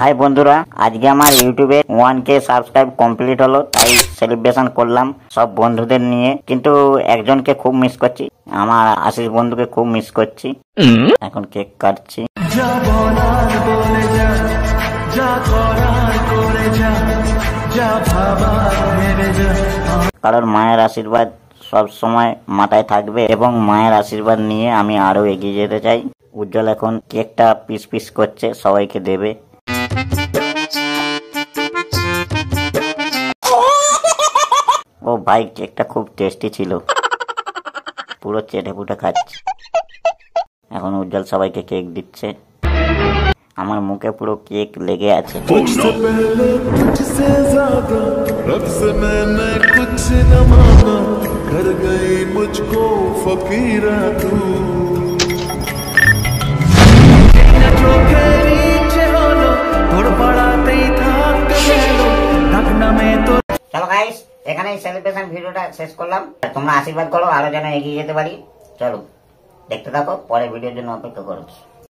High বন্ধুরা, আজকে আমার ইউটিউবে 1K সাবস্ক্রাইব কমপ্লিট হলো, তাই সেলিব্রেশন করলাম সব বন্ধুদের নিয়ে। কিন্তু একজনকে খুব মিস করছি, আমার আশিস বন্ধুকে খুব মিস করছি। এখন কেক কাটছি। কারণ মায়ের আশীর্বাদ সব সময় মাথায় থাকবে এবং মায়ের আশীর্বাদ নিয়ে আমি আরো এগিয়ে যেতে চাই। উজ্জ্বল এখন কেকটা পিস পিস করছে, সবাইকে দেবে। ও ভাই, কেকটা খুব টেস্টি ছিল, পুরো চেটে পুটে খাচ্ছে। এখন উজ্জ্বল সবাইকে কেক দিচ্ছে, আমার মুখে পুরো কেক লেগে আছে। চলো গাইস, এখানে সেলিব্রেশন ভিডিওটা শেষ করলাম। তোমরা আশীর্বাদ করো আরো যেন এগিয়ে যেতে পারি। চলো দেখতে থাকো, পরে ভিডিওর জন্য অপেক্ষা করো।